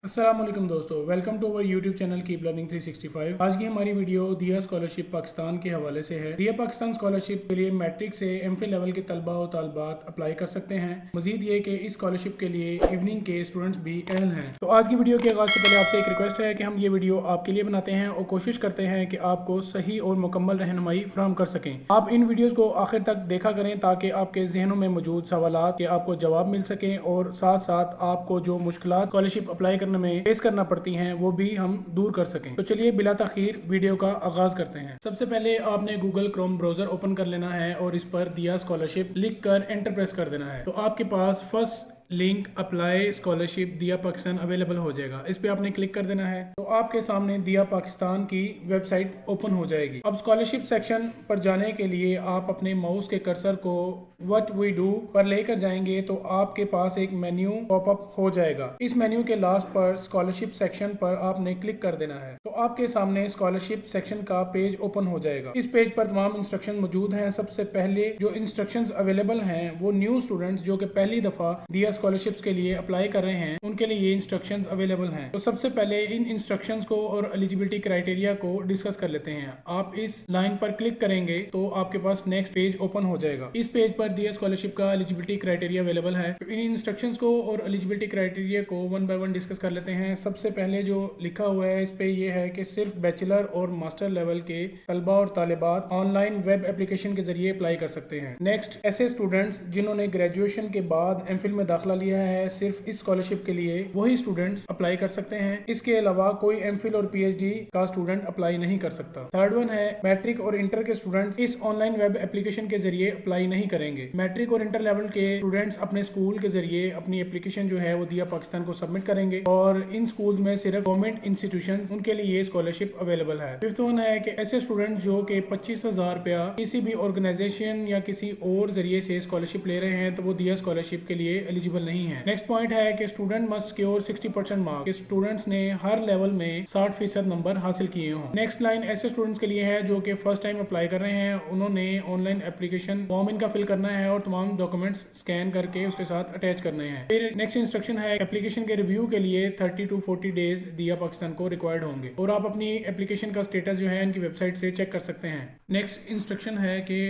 अस्सलाम वालेकुम दोस्तों, welcome to our YouTube channel keep learning 365। आज की हमारी वीडियो दिया स्कॉलरशिप पाकिस्तान के हवाले से है। दिया पाकिस्तान स्कॉलरशिप के लिए मैट्रिक से एमफिल लेवल के तलबा और तालबात अप्लाई कर सकते हैं। मजीद ये कि इस स्कॉलरशिप के लिए इवनिंग के स्टूडेंट्स भी अहल हैं। तो आज की वीडियो के आगाज़ से पहले आपसे एक रिक्वेस्ट है कि हम ये वीडियो आपके लिए बनाते हैं और कोशिश करते हैं कि आपको सही और मुकम्मल रहनुमाई फराहम कर सकें। आप इन वीडियोज़ को आखिर तक देखा करें ताकि आपके जहनों में मौजूद सवालात के आपको जवाब मिल सकें और साथ साथ आपको जो मुश्किलात स्कॉलरशिप अप्लाई करने में फेस करना पड़ती हैं वो भी हम दूर कर सकें। तो चलिए बिला तखीर वीडियो का आगाज करते हैं। सबसे पहले आपने गूगल क्रोम ब्राउजर ओपन कर लेना है और इस पर दिया स्कॉलरशिप लिख कर एंटर प्रेस कर देना है। तो आपके पास फर्स्ट लिंक अप्लाई स्कॉलरशिप दिया पाकिस्तान अवेलेबल हो जाएगा। इस पे आपने क्लिक कर देना है तो आपके सामने दिया पाकिस्तान की वेबसाइट ओपन हो जाएगी। अब स्कॉलरशिप सेक्शन पर जाने के लिए आप अपने माउस के कर्सर को व्हाट वी डू पर लेकर जाएंगे तो आपके पास एक मेन्यू पॉपअप हो जाएगा। इस मेन्यू के लास्ट पर स्कॉलरशिप सेक्शन पर आपने क्लिक कर देना है तो आपके सामने स्कॉलरशिप सेक्शन का पेज ओपन हो जाएगा। इस पेज पर तमाम इंस्ट्रक्शन मौजूद हैं। सबसे पहले जो इंस्ट्रक्शंस अवेलेबल हैं वो न्यू स्टूडेंट्स जो कि पहली दफा दिया स्कॉलरशिप्स के लिए अप्लाई कर रहे हैं उनके लिए ये इंस्ट्रक्शंस अवेलेबल हैं। तो सबसे पहले इन इंस्ट्रक्शंस को और एलिजिबिलिटी क्राइटेरिया को डिस्कस कर लेते हैं। आप इस लाइन पर क्लिक करेंगे तो आपके पास नेक्स्ट पेज ओपन हो जाएगा। इस पेज पर दिया स्कॉलरशिप का एलिजिबिलिटी क्राइटेरिया अवेलेबल है। तो इन इंस्ट्रक्शंस को और एलिजिबिलिटी क्राइटेरिया को वन बाय वन डिस्कस कर लेते हैं। सबसे पहले जो लिखा हुआ है इस पे ये है कि सिर्फ बैचलर और मास्टर लेवल के तलबा और तालिबात ऑनलाइन वेब एप्लीकेशन के जरिए अप्लाई कर सकते हैं। नेक्स्ट, ऐसे स्टूडेंट्स जिन्होंने ग्रेजुएशन के बाद एमफिल में दाखिला लिया है सिर्फ इस स्कॉलरशिप के लिए वही स्टूडेंट्स अप्लाई कर सकते हैं। इसके अलावा कोई एमफिल और पीएचडी का स्टूडेंट अप्लाई नहीं कर सकता। थर्ड वन है मैट्रिक और इंटर के स्टूडेंट्स इस ऑनलाइन वेब एप्लीकेशन के जरिए अप्लाई नहीं करेंगे। मैट्रिक और इंटर लेवल के स्टूडेंट्स अपने स्कूल के जरिए अपनी एप्लीकेशन जो है वो दिया पाकिस्तान को सबमिट करेंगे और इन स्कूल में सिर्फ गवर्नमेंट इंस्टीट्यूशन उनके लिए ये स्कॉलरशिप अवेलेबल है। फिफ्थ वन है कि ऐसे स्टूडेंट जो कि 25,000 रुपया किसी भी ऑर्गेनाइजेशन या किसी और जरिए से स्कॉलरशिप ले रहे हैं तो वो दिया स्कॉलरशिप के लिए एलिजिबल नहीं है। नेक्स्ट पॉइंट है कि student must secure 60% mark. Students ने हर लेवल में 60% नंबर हासिल किए हों। नेक्स्ट लाइन ऐसे स्टूडेंट्स के लिए है जो कि फर्स्ट टाइम अप्लाई कर रहे हैं। उन्होंने ऑनलाइन एप्लीकेशन फॉर्म इनका फिल करना है और तमाम डॉक्यूमेंट्स स्कैन करके उसके साथ अटैच करने हैं। फिर नेक्स्ट इंस्ट्रक्शन है एप्लीकेशन के रिव्यू के लिए 30 to 40 डेज दिया पाकिस्तान को रिक्वायर्ड होंगे और आप अपनी एप्लीकेशन का स्टेटस जो है इनकी वेबसाइट से चेक कर सकते हैं। नेक्स्ट इंस्ट्रक्शन है कि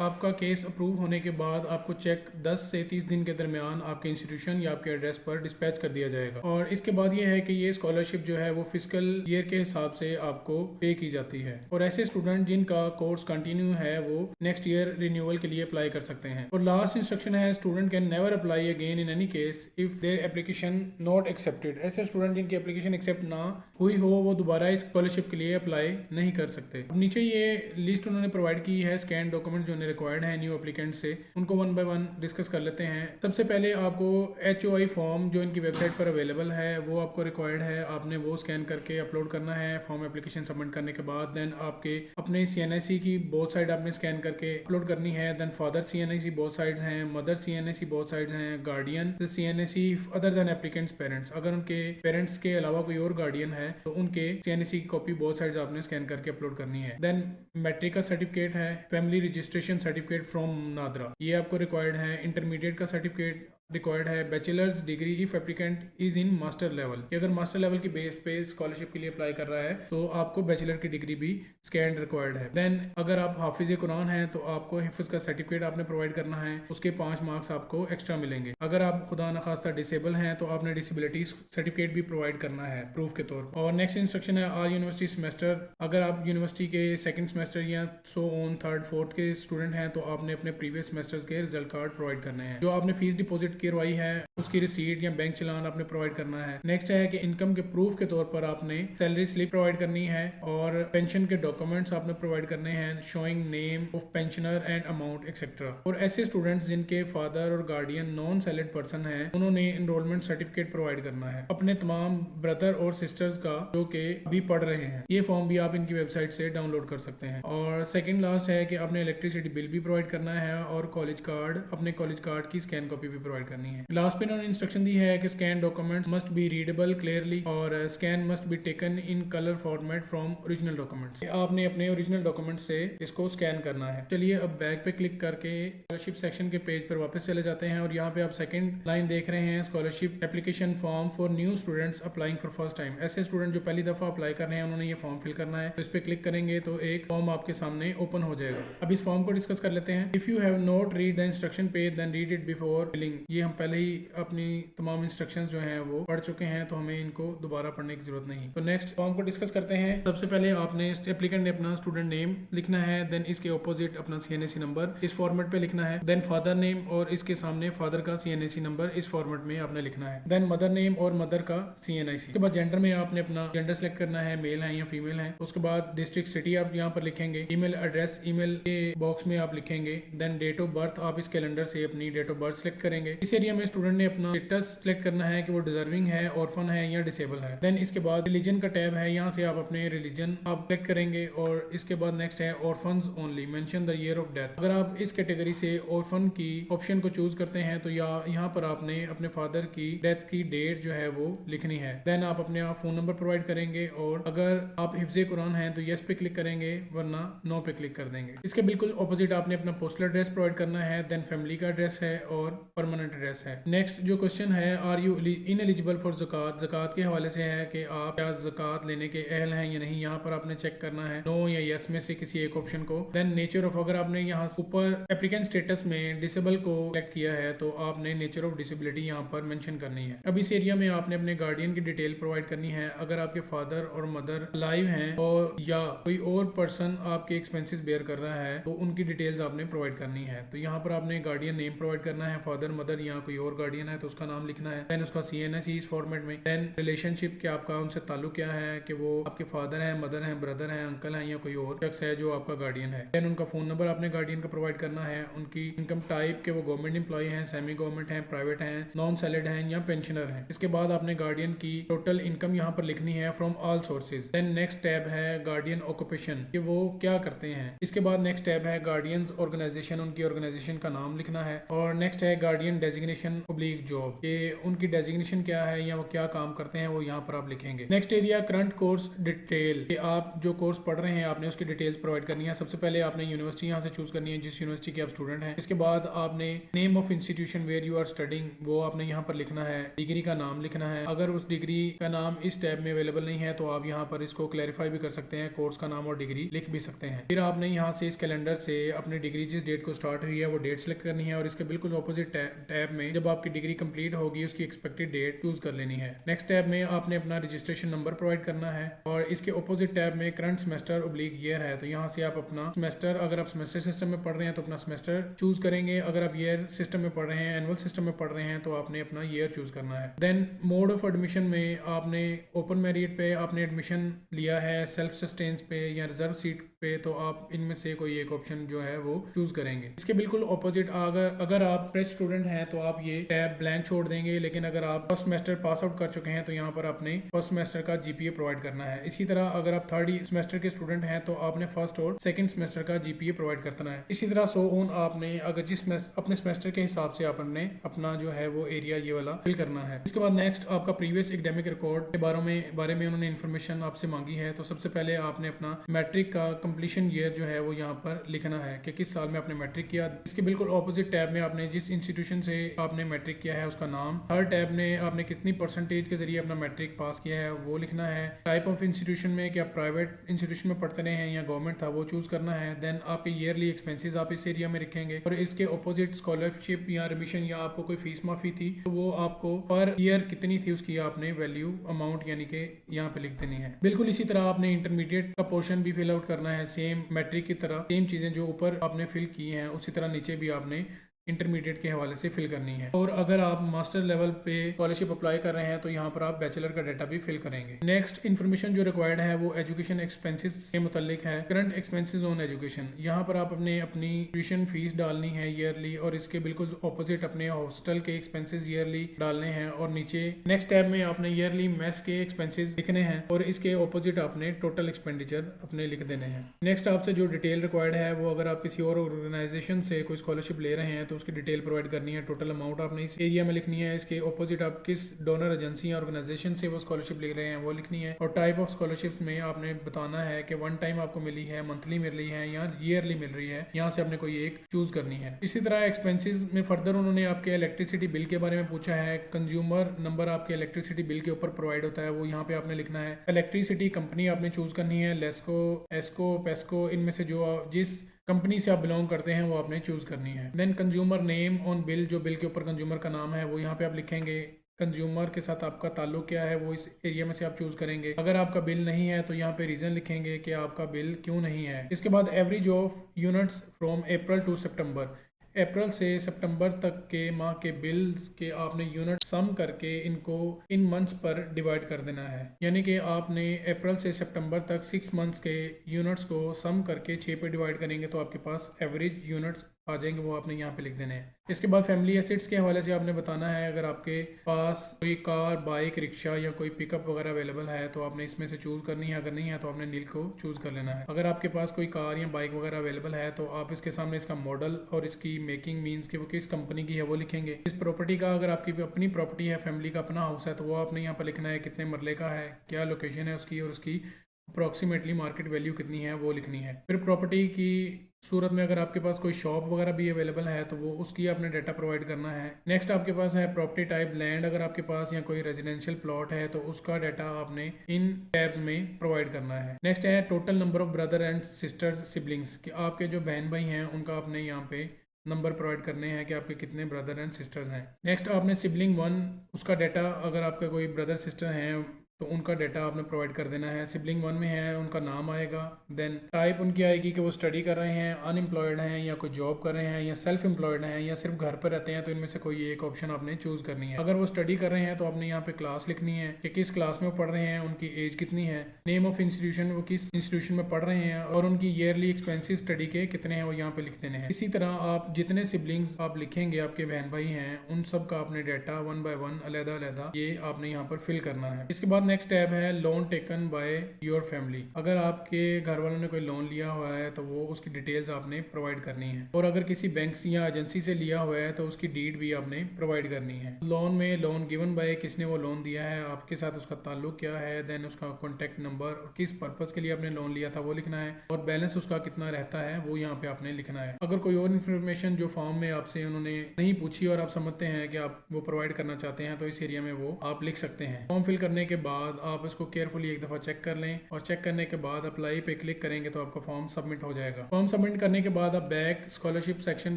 आपका केस अप्रूव होने के बाद आपको चेक 10 से 30 दिन के दरमियान आपके इंस्टीट्यूशन या आपके एड्रेस पर डिस्पैच कर दिया जाएगा। और इसके बाद ये है कि ये स्कॉलरशिप जो है वो फिजिकल ईयर के हिसाब से आपको पे की जाती है और ऐसे स्टूडेंट जिनका कोर्स कंटिन्यू है वो नेक्स्ट ईयर रिन्यूअल के लिए अप्लाई कर सकते हैं। और लास्ट इंस्ट्रक्शन है student can never apply again in any case if their application not accepted. ऐसे स्टूडेंट जिनकी एप्लीकेशन एक्सेप्ट ना हुई हो वो दोबारा इस स्कॉलरशिप के लिए अप्लाई नहीं कर सकते। अब नीचे ये लिस्ट उन्होंने प्रोवाइड की है स्कैन डॉक्यूमेंट जो रिक्वायर्ड है न्यू एप्लीकेंट से, उनको वन बाय वन डिस्कस कर लेते हैं। सबसे पहले आपको HOI फॉर्म जो इनकी वेबसाइट पर अवेलेबल है वो आपको रिक्वायर्ड है। आपने वो स्कैन करके अपलोड करना है फॉर्म एप्लीकेशन सबमिट करने के बाद। देन आपके अपने CNIC की बोथ साइड आपने स्कैन करके अपलोड करनी है। Then father CNIC both sides हैं, मदर CNIC बोथ साइड्स हैं, guardian CNIC other than applicants parents. अगर उनके पेरेंट्स के अलावा कोई और गार्डियन है तो उनके CNIC की कॉपी बोथ साइड्स आपने स्कैन करके अपलोड करनी है। देन मैट्रिक का सर्टिफिकेट है, family registration certificate from NADRA ये आपको रिक्वायर्ड है। इंटरमीडिएट का सर्टिफिकेट रिक्वायर्ड है। Bachelors degree if applicant is in master level, अगर मास्टर लेवल की बेस पे स्कॉलरशिप के लिए अप्लाई कर रहा है तो आपको बैचलर की डिग्री भी स्कैन रिक्वायर्ड है। देन अगर आप हाफिज कुरान हैं तो आपको हिफ्ज का सर्टिफिकेट आपने प्रोवाइड करना है, उसके 5 मार्क्स आपको एक्स्ट्रा मिलेंगे। अगर आप खुदा न खास्ता डिसेबल हैं तो आपने डिसेबिलिटी सर्टिफिकेट भी प्रोवाइड करना है प्रूफ के तौर पर। और नेक्स्ट इंस्ट्रक्शन है आल यूनिवर्सिटी सेमेस्टर, अगर आप यूनिवर्सिटी के सेकंड सेमेस्टर या सो ऑन थर्ड फोर्थ के स्टूडेंट हैं तो आपने अपने प्रीवियस सेमेस्टर्स के रिजल्ट कार्ड प्रोवाइड करने हैं। जो आपने फीस डिपॉजिट करवाई है उसकी रिसीट या बैंक चलान आपने प्रोवाइड करना है। नेक्स्ट है कि इनकम के प्रूफ के तौर पर आपने सैलरी स्लिप प्रोवाइड करनी है और पेंशन के डॉक्यूमेंट्स आपने प्रोवाइड करने हैं showing name of pensioner and amount etcetera. और ऐसे स्टूडेंट्स जिनके फादर और गार्डियन नॉन सैलरीड पर्सन है उन्होंने एनरोलमेंट सर्टिफिकेट प्रोवाइड करना है अपने तमाम ब्रदर और सिस्टर्स का जो कि अभी पढ़ रहे हैं। ये फॉर्म भी आप इनकी वेबसाइट से डाउनलोड कर सकते हैं। और सेकंड लास्ट है कि आपने इलेक्ट्रिसिटी बिल भी प्रोवाइड करना है और कॉलेज कार्ड, अपने कॉलेज कार्ड की स्कैन कॉपी भी प्रोवाइड करनी है। लास्ट पे इन्होंने इंस्ट्रक्शन दी है कि scan documents must be readable clearly और scan must be taken in colour format from original documents. आपने अपने ओरिजिनल डॉक्यूमेंट से इसको स्कैन करना है। चलिए अब बैक पे क्लिक करके स्कॉलरशिप सेक्शन के पेज पर वापस चले जाते हैं और यहाँ पे आप सेकंड लाइन देख रहे हैं, scholarship application form for new students applying for first time. ऐसे स्टूडेंट जो पहली दफा अप्लाई कर रहे हैं उन्होंने ये फॉर्म फिल करना है। तो इस पे क्लिक करेंगे तो एक फॉर्म आपके सामने ओपन हो जाएगा। अब इस फॉर्म को डिस्कस कर लेते हैं। If you have not read the instruction page then read it before filling. ये हम पहले ही अपनी तमाम इंस्ट्रक्शंस जो हैं वो पढ़ चुके हैं, तो हमें इनको दोबारा पढ़ने की जरूरत नहीं। तो नेक्स्ट फॉर्म को डिस्कस करते हैं। सबसे पहले आपने एप्लीकेंट ने अपना स्टूडेंट नेम लिखना है, देन इसके ऑपोजिट अपना CNAC नंबर इस फॉर्मेट पे लिखना है, देन फादर नेम और इसके सामने फादर का CNAC नंबर इस फॉर्मेट में आपने लिखना है, देन मदर नेम और मदर का CNIC। उसके बाद जेंडर में आपने अपना जेंडर सेलेक्ट करना है, मेल है या फीमेल है। उसके बाद डिस्ट्रिक्ट सिटी आप यहाँ पर लिखेंगे, ईमेल एड्रेस ईमेल के बॉक्स में आप लिखेंगे, देन डेट ऑफ बर्थ आप इस कैलेंडर से अपनी डेट ऑफ बर्थ सेलेक्ट करेंगे। इस एरिया में स्टूडेंट ने अपना स्टेटस सेलेक्ट करना है कि वो डिजर्विंग है, ऑर्फन है या डिसेबल है। देन इसके बाद रिलीजन का टैब है, यहाँ से आप अपने रिलीजन आप सेलेक्ट करेंगे और इसके बाद नेक्स्ट है orphans only, mention the year of death. अगर आप इस कैटेगरी से ऑर्फन की ऑप्शन को चूज करते हैं तो यहाँ पर आपने अपने फादर की डेथ की डेट जो है वो लिखनी है। देन आप अपने फोन नंबर प्रोवाइड करेंगे और अगर आप हिफ्ज़े कुरान हैं तो यस पे क्लिक करेंगे, वरना नो पे क्लिक कर देंगे। इसके बिल्कुल ऑपोजिट आपने अपना पोस्टल एड्रेस प्रोवाइड करना है, देन फैमिली का एड्रेस है और परमानेंट एड्रेस है। नेक्स्ट जो क्वेश्चन है, are you in eligible for ज़कात, ज़कात के हवाले से है कि आप क्या ज़कात लेने के अहल हैं या नहीं। यहाँ पर आपने चेक करना है नो या यस में से किसी एक ऑप्शन को। देन नेचर ऑफ, अगर आपने यहाँ ऊपर एप्लीकेंट स्टेटस में डिसेबल को सेलेक्ट किया है तो आपने नेचर ऑफ डिसेबिलिटी यहाँ पर मेंशन करनी है। अब इस एरिया में आपने अपने गार्डियन की डिटेल प्रोवाइड करनी है। अगर आपके फादर और मदर लाइव हैं और या कोई और पर्सन आपके एक्सपेंसेस बेयर कर रहा है तो उनकी डिटेल्स आपने प्रोवाइड करनी है। तो यहाँ पर आपने गार्डियन नेम प्रोवाइड करना है, फादर मदर या कोई और गार्डियन है तो उसका नाम लिखना है, देन उसका CNAC इस फॉर्मेट में, देन रिलेशनशिप के आपका उनसे ताल्लुक क्या है कि वो आपके फादर हैं, मदर हैं, ब्रदर हैं, अंकल हैं या कोई और शख्स है जो आपका गार्डियन है। देन उनका फोन नंबर आपने गार्डियन का प्रोवाइड करना है, उनकी इनकम टाइप के वो गवर्नमेंट एम्प्लॉय हैं, सेमी गवर्नमेंट हैं, प्राइवेट हैं, नॉन सैलरीड हैं या पेंशनर हैं। इसके बाद आपने गार्डियन की टोटल इनकम यहाँ पर लिखनी है from all sources. Then next tab है गार्डियन ऑक्यूपेशन कि वो क्या करते हैं। इसके बाद नेक्स्ट टैब है गार्डियंस ऑर्गेनाइजेशन, उनकी ऑर्गेनाइजेशन का नाम लिखना है और नेक्स्ट है गार्डियन डेजिग्नेशन ऑब्लिक जॉब, ये उनकी डेजिग्नेशन क्या है या वो क्या काम करते हैं वो यहाँ पर आप लिखेंगे। Next area current course detail, कि आप जो कोर्स पढ़ रहे हैं आपने उसकी डिटेल्स प्रोवाइड करनी है। सबसे पहले आपने यूनिवर्सिटी यहाँ से चूज करनी है जिस यूनिवर्सिटी के आप स्टूडेंट हैं। इसके बाद आपने name of institution where you are studying वो आपने यहाँ पर लिखना है, डिग्री का नाम लिखना है। अगर उस डिग्री का नाम इस टैब में अवेलेबल नहीं है तो आप यहाँ पर इसको क्लैरिफाई भी कर सकते हैं, कोर्स का नाम और डिग्री लिख भी सकते हैं। फिर आपने यहाँ से इस कैलेंडर से अपनी डिग्री जिस डेट को स्टार्ट हुई है वो डेट सेलेक्ट करनी है और इसके बिल्कुल ऑपोजिट टैब में जब आपकी डिग्री कंप्लीट होगी उसकी एक्सपेक्टेड डेट चूज कर लेनी है। नेक्स्ट टैब में आपने अपना रजिस्ट्रेशन नंबर प्रोवाइड करना है और इसके ऑपोजिट टैब में करंट सेमेस्टर ऑब्लिक ईयर है, तो यहाँ से आप अपना सेमेस्टर, अगर आप सेमेस्टर सिस्टम में पढ़ रहे हैं तो अपना सेमेस्टर चूज करेंगे, अगर आप ईयर सिस्टम में पढ़ रहे हैं, एनुअल सिस्टम में पढ़ रहे हैं तो आपने अपना ईयर चूज करना है। देन मोड ऑफ एडमिशन में आपने ओपन मेरिट पे आपने एडमिशन लिया है, सेल्फ सस्टेंस पे या रिजर्व सीट पे, तो आप इनमें से कोई एक ऑप्शन जो है वो चूज करेंगे। इसके बिल्कुल ऑपोजिट अगर आप फ्रेश स्टूडेंट हैं तो आप ये टैब ब्लैंक छोड़ देंगे, लेकिन अगर आप फर्स्ट सेमेस्टर पास आउट कर चुके हैं तो यहाँ पर आपने फर्स्ट सेमेस्टर का GPA प्रोवाइड करना है। इसी तरह अगर आप थर्ड सेमेस्टर के स्टूडेंट हैं तो आपने फर्स्ट और सेकंड सेमेस्टर का GPA प्रोवाइड करना है। इसी तरह सो ऑन आपने अगर जिस अपने सेमेस्टर के हिसाब से आपने अपना जो है वो एरिया ये वाला फिल करना है। इसके बाद नेक्स्ट आपका प्रीवियस एकेडमिक रिकॉर्ड के बारे में उन्होंने इन्फॉर्मेशन आपसे मांगी है। तो सबसे पहले आपने अपना मैट्रिक का कंप्लीशन ईयर जो है वो यहाँ पर लिखना है कि किस साल में आपने मैट्रिक किया। इसके बिल्कुल ऑपोजिट टैब में आपने जिस इंस्टीट्यूशन से आपने मैट्रिक किया है उसका नाम, हर टैब में आपने कितनी परसेंटेज के जरिए अपना मैट्रिक पास किया है वो लिखना है। टाइप ऑफ इंस्टीट्यूशन में क्या प्राइवेट इंस्टीट्यूशन में पढ़ते रहे हैं या गवर्नमेंट था वो चूज करना है। देन आपके ईयरली एक्सपेंसेस आप इस एरिया में लिखेंगे और इसके ऑपोजिट स्कॉलरशिप या रिमिशन या आपको कोई फीस माफी थी तो वो आपको पर ईयर कितनी थी उसकी आपने वैल्यू अमाउंट यानी कि यहाँ पे लिख देनी है। बिल्कुल इसी तरह आपने इंटरमीडिएट का पोर्शन भी फिल आउट करना है, सेम मैट्रिक की तरह सेम चीजें जो ऊपर आपने फिल की हैं उसी तरह नीचे भी आपने इंटरमीडिएट के हवाले से फिल करनी है। और अगर आप मास्टर लेवल पे स्कॉलरशिप अप्लाई कर रहे हैं तो यहाँ पर आप बैचलर का डाटा भी फिल करेंगे। नेक्स्ट इन्फॉर्मेशन जो रिक्वायर्ड है वो एजुकेशन एक्सपेंसेस के मुतालिक है। करंट एक्सपेंसेस ऑन एजुकेशन, यहाँ पर आप अपनी ट्यूशन फीस डालनी है ईयरली और इसके बिल्कुल ऑपोजिट अपने हॉस्टल के एक्सपेंसेस ईयरली डालने हैं और नीचे नेक्स्ट टैब में आपने ईयरली मेस के एक्सपेंसेस लिखने हैं और इसके ऑपोजिट आपने टोटल एक्सपेंडिचर अपने लिख देने हैं। नेक्स्ट आपसे जो डिटेल रिक्वायर्ड है वो अगर आप किसी और ऑर्गेनाइजेशन से कोई स्कॉलरशिप ले रहे हैं तो उसकी डिटेल प्रोवाइड करनी है, टोटल अमाउंट आपने इस एरिया में लिखनी है, इसके ऑपोजिट आप किस डोनर एजेंसी या ऑर्गेनाइजेशन से वो स्कॉलरशिप ले रहे हैं वो लिखनी है, और टाइप ऑफ स्कॉलरशिप में आपने बताना है कि वन टाइम आपको मिली है, मंथली मिल रही है या ईयरली मिल रही है, यहाँ से आपने कोई एक चूज करनी है। इसी तरह एक्सपेंसेस में फर्दर उन्होंने आपके इलेक्ट्रिसिटी बिल के बारे में पूछा है। कंज्यूमर नंबर आपके इलेक्ट्रिसिटी बिल के ऊपर प्रोवाइड होता है, वो यहाँ पे आपने लिखना है। इलेक्ट्रिसिटी कंपनी आपने चूज करनी है, लेस्को, एस्को, पेस्को, इनमें से जो जिस कंपनी से आप बिलोंग करते हैं वो आपने चूज करनी है। Then consumer name on bill, जो बिल के ऊपर कंज्यूमर का नाम है वो यहाँ पे आप लिखेंगे। कंज्यूमर के साथ आपका ताल्लुक क्या है वो इस एरिया में से आप चूज करेंगे। अगर आपका बिल नहीं है तो यहाँ पे रीजन लिखेंगे कि आपका बिल क्यों नहीं है। इसके बाद average of units from April to September, अप्रैल से सितंबर तक के माह के बिल्स के आपने यूनिट सम करके इनको इन मंथ्स पर डिवाइड कर देना है। यानी कि आपने अप्रैल से सितंबर तक 6 मंथ्स के यूनिट्स को सम करके 6 पे डिवाइड करेंगे तो आपके पास एवरेज यूनिट्स आ जाएंगे, वो आपने यहाँ पे लिख देने हैं। इसके बाद फैमिली एसेट्स के हवाले से आपने बताना है, अगर आपके पास कोई कार, बाइक, रिक्शा या कोई पिकअप वगैरह अवेलेबल है तो आपने इसमें से चूज करनी है, अगर नहीं है तो आपने नील को चूज कर लेना है। अगर आपके पास कोई कार या बाइक वगैरह अवेलेबल है तो आप इसके सामने इसका मॉडल और इसकी मेकिंग मीन्स कि वो किस कंपनी की है वो लिखेंगे। इस प्रॉपर्टी का, अगर आपकी अपनी प्रॉपर्टी है, फैमिली का अपना हाउस है, तो वो आपने यहाँ पर लिखना है कितने मरले का है, क्या लोकेशन है उसकी, और उसकी अप्रॉक्सीमेटली मार्केट वैल्यू कितनी है वो लिखनी है। फिर प्रॉपर्टी की सूरत में अगर आपके पास कोई शॉप वगैरह भी अवेलेबल है तो वो उसकी आपने डाटा प्रोवाइड करना है। नेक्स्ट आपके पास है प्रॉपर्टी टाइप लैंड, अगर आपके पास या कोई रेजिडेंशियल प्लॉट है तो उसका डाटा आपने इन टैब्स में प्रोवाइड करना है। नेक्स्ट है total number of brother and sisters siblings, कि आपके जो बहन भाई हैं उनका आपने यहाँ पे नंबर प्रोवाइड करने हैं कि आपके कितने ब्रदर एंड सिस्टर्स हैं। नेक्स्ट आपने सिबलिंग 1, उसका डाटा, अगर आपका कोई ब्रदर सिस्टर हैं तो उनका डाटा आपने प्रोवाइड कर देना है। सिबलिंग 1 में है उनका नाम आएगा, देन टाइप उनकी आएगी कि वो स्टडी कर रहे हैं, अनएम्प्लॉयड हैं या कोई जॉब कर रहे हैं, या सेल्फ एम्प्लॉयड हैं, या सिर्फ घर पर रहते हैं, तो इनमें से कोई एक ऑप्शन आपने चूज करनी है। अगर वो स्टडी कर रहे हैं तो आपने यहाँ पे क्लास लिखनी है कि किस क्लास में वो पढ़ रहे हैं, उनकी एज कितनी है, नेम ऑफ इंस्टीट्यूशन, वो किस इंस्टीट्यूशन में पढ़ रहे हैं, और उनकी ईयरली एक्सपेंसिस स्टडी के कितने हैं वो यहाँ पे लिख देने हैं। इसी तरह आप जितने सिबलिंग्स आप लिखेंगे, आपके बहन भाई हैं, उन सब का आपने डाटा 1 बाय 1 अलग-अलग ये आपने यहाँ पर फिल करना है। इसके बाद नेक्स्ट टैब है loan taken by your family. अगर आपके घर वालों ने कोई लोन लिया हुआ है तो वो उसकी डिटेल्स आपने प्रोवाइड करनी है, और अगर किसी बैंक या एजेंसी से लिया हुआ है तो उसकी डीड भी आपने प्रोवाइड करनी है। लोन में लोन गिवन बाय, किसने वो लोन दिया है, आपके साथ उसका ताल्लुक क्या है, देन उसका कॉन्टैक्ट नंबर और किस पर्पज के लिए आपने लोन लिया था वो लिखना है, और बैलेंस उसका कितना रहता है वो यहाँ पे आपने लिखना है। अगर कोई और इन्फॉर्मेशन जो फॉर्म में आपसे उन्होंने नहीं पूछी और आप समझते हैं कि आप वो प्रोवाइड करना चाहते हैं तो इस एरिया में वो आप लिख सकते हैं। फॉर्म फिल करने के बाद आप इसको केयरफुली एक दफ़ा चेक कर लें, और चेक करने के बाद अप्लाई पे क्लिक करेंगे तो आपका फॉर्म सबमिट हो जाएगा। फॉर्म सबमिट करने के बाद आप बैक स्कॉलरशिप सेक्शन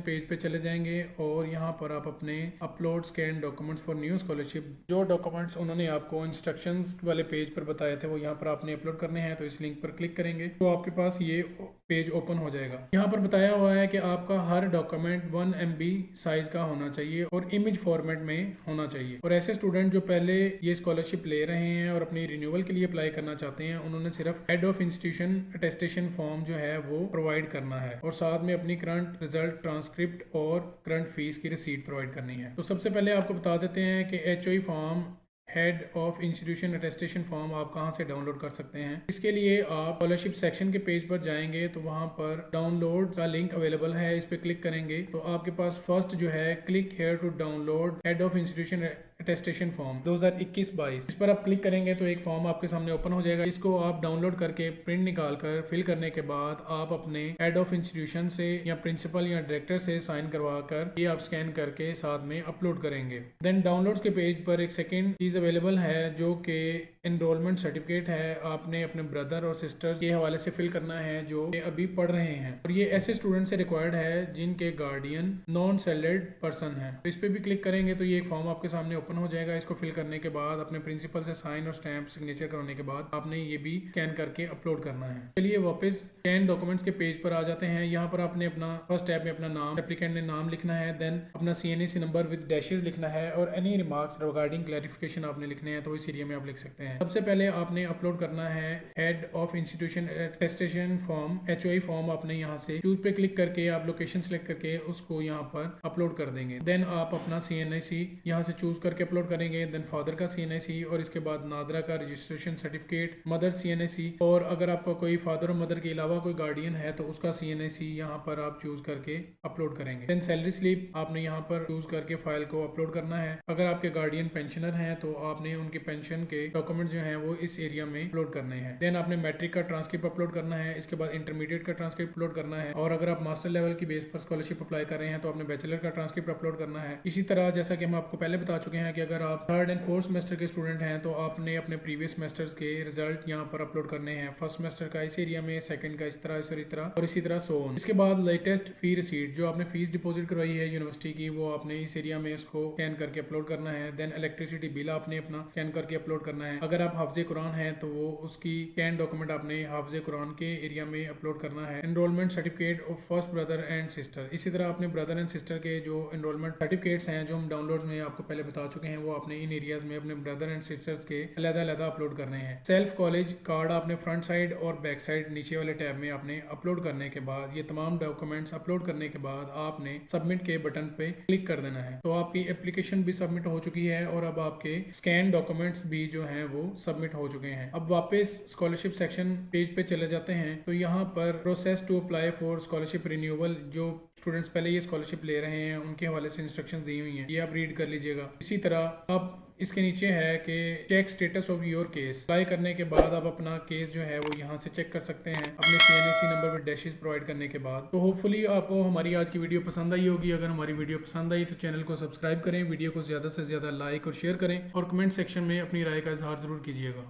पेज पे चले जाएंगे, और यहाँ पर आप अपने upload scan documents for new scholarship, जो डॉक्यूमेंट्स उन्होंने आपको इंस्ट्रक्शंस वाले पेज पर बताए थे वो यहाँ पर आपने अपलोड करने हैं। तो इस लिंक पर क्लिक करेंगे तो आपके पास ये पेज ओपन हो जाएगा। यहाँ पर बताया हुआ है कि आपका हर डॉक्यूमेंट 1 MB साइज का होना चाहिए और इमेज फॉर्मेट में होना चाहिए। और ऐसे स्टूडेंट जो पहले ये स्कॉलरशिप ले रहे हैं और अपनी रिन्यूअल के लिए अप्लाई करना चाहते हैं, उन्होंने सिर्फ head of institution attestation form जो है वो प्रोवाइड करना है, और साथ में अपनी करंट रिजल्ट, ट्रांसक्रिप्ट और करंट फीस की रिसीट प्रोवाइड करनी है। तो सबसे पहले आपको बता देते हैं कि HOE form, head of institution attestation form आप कहां से डाउनलोड कर सकते हैं। इसके लिए आप स्कॉलरशिप सेक्शन के पेज पर जाएंगे तो वहां पर डाउनलोड का लिंक अवेलेबल है, इस पे क्लिक करेंगे तो आपके पास फर्स्ट जो है click here to download head of institution attestation form 2021-22, इस पर आप क्लिक करेंगे तो एक फॉर्म आपके सामने ओपन हो जाएगा। इसको आप डाउनलोड करके प्रिंट निकाल कर फिल करने के बाद आप अपने हेड ऑफ इंस्टीट्यूशन से या प्रिंसिपल या डायरेक्टर से साइन करवा कर ये आप स्कैन करके साथ में अपलोड करेंगे। देन डाउनलोड्स के पेज पर एक सेकेंड चीज अवेलेबल है जो कि एनरोलमेंट सर्टिफिकेट है, आपने अपने ब्रदर और सिस्टर्स के हवाले से फिल करना है जो अभी पढ़ रहे हैं, और ये ऐसे स्टूडेंट से रिक्वायर्ड है जिनके गार्डियन नॉन सैलरीड पर्सन है। तो इस पे भी क्लिक करेंगे तो ये एक फॉर्म आपके सामने ओपन हो जाएगा। इसको फिल करने के बाद अपने प्रिंसिपल से साइन और स्टैंप सिग्नेचर करने के बाद आपने ये भी स्कैन करके अपलोड करना है। चलिए वापस स्कैन डॉक्यूमेंट्स के पेज पर आ जाते हैं। यहाँ पर आपने अपना फर्स्ट टैब में अपना नाम, एप्लीकेंट ने नाम लिखना है, देन अपना CNAC नंबर विद डैशेस लिखना है, और एनी रिमार्क्स रिगार्डिंग क्लैरिफिकेशन आपने लिखने हैं तो इस एरिया में आप लिख सकते हैं। सबसे पहले आपने अपलोड करना है head of institution attestation form, HOE form. आपने यहाँ से चूज पे क्लिक करके आप लोकेशन सेलेक्ट करके उसको यहाँ पर अपलोड कर देंगे। देन आप अपना CNAC यहाँ से चूज करके अपलोड करेंगे, देन फादर का CNIC और इसके बाद नादरा का रजिस्ट्रेशन सर्टिफिकेट, मदर CNIC, और अगर आपका कोई फादर और मदर के अलावा कोई गार्डियन है तो उसका CNIC यहाँ पर आप चूज करके अपलोड करेंगे। देन सैलरी स्लिप आपने यहाँ पर चूज करके फाइल को अपलोड करना है। अगर आपके गार्डियन पेंशनर हैं तो आपने उनके पेंशन के डॉक्यूमेंट जो हैं वो इस एरिया में अपलोड करने हैं। देन आपने मैट्रिक का ट्रांसक्रिप्ट अपलोड करना है, इसके बाद इंटरमीडिएट का ट्रांसक्रिप्ट अपलोड करना है, और अगर आप मास्टर लेवल की बेस पर स्कॉलरशिप अप्लाई कर रहे हैं तो आपने बैचलर का ट्रांसक्रिप्ट अपलोड करना है। इसी तरह जैसा कि हम आपको पहले बता चुके हैं कि अगर आप 3rd एंड 4th सेमेस्टर के स्टूडेंट हैं तो आपने अपने प्रीवियस सेमेस्टर्स के रिजल्ट यहाँ पर अपलोड करने हैं। फर्स्ट सेमेस्टर का इस एरिया में, सेकंड का इस तरह और इसी तरह सो ऑन। इसके बाद लेटेस्ट फी रिसीट, जो आपने फीस डिपॉजिट करवाई है यूनिवर्सिटी की, वो आपने इस एरिया में उसको स्कैन करके अपलोड करना है। देन इलेक्ट्रिसिटी बिल आपने अपना स्कैन करके अपलोड करना है। अगर आप हाफिज कुरान हैं तो वो उसकी स्कैन डॉक्यूमेंट आपने हाफिज कुरान के एरिया में अपलोड करना है। Enrolment certificate of first brother and sister, इसी तरह आपने ब्रदर एंड सिस्टर के जो एनरोलमेंट सर्टिफिकेट्स हैं जो हम डाउनलोड में आपको पहले बता चुके हैं, वो आपने इन एरियाज में अपने ब्रदर एंड सिस्टर्स के अलग-अलग अपलोड करने हैं। सेल्फ कॉलेज कार्ड आपने फ्रंट साइड और बैक साइड नीचे वाले टैब में आपने अपलोड करने के बाद, ये तमाम डॉक्यूमेंट्स अपलोड करने के बाद आपने सबमिट के बटन पे क्लिक कर देना है। तो आपकी एप्लीकेशन भी सबमिट हो चुकी है और अब आपके स्कैन डॉक्यूमेंट्स भी जो हैं वो सबमिट हो चुके हैं। अब वापस स्कॉलरशिप सेक्शन पेज पे चले जाते हैं तो यहाँ पर process to apply for scholarship renewal, जो स्टूडेंट्स पहले ये स्कॉलरशिप ले रहे हैं उनके हवाले से इंस्ट्रक्शंस दी हुई हैं, ये आप रीड कर लीजिएगा। इसी तरह अब इसके नीचे है कि check status of your case. Apply करने के बाद आप अपना केस जो है वो यहाँ से चेक कर सकते हैं अपने CNIC नंबर पर डैशेस प्रोवाइड करने के बाद। तो होपफुली आपको हमारी आज की वीडियो पसंद आई होगी। अगर हमारी वीडियो पसंद आई तो चैनल को सब्सक्राइब करें, वीडियो को ज़्यादा से ज़्यादा लाइक और शेयर करें और कमेंट सेक्शन में अपनी राय का इजहार ज़रूर कीजिएगा।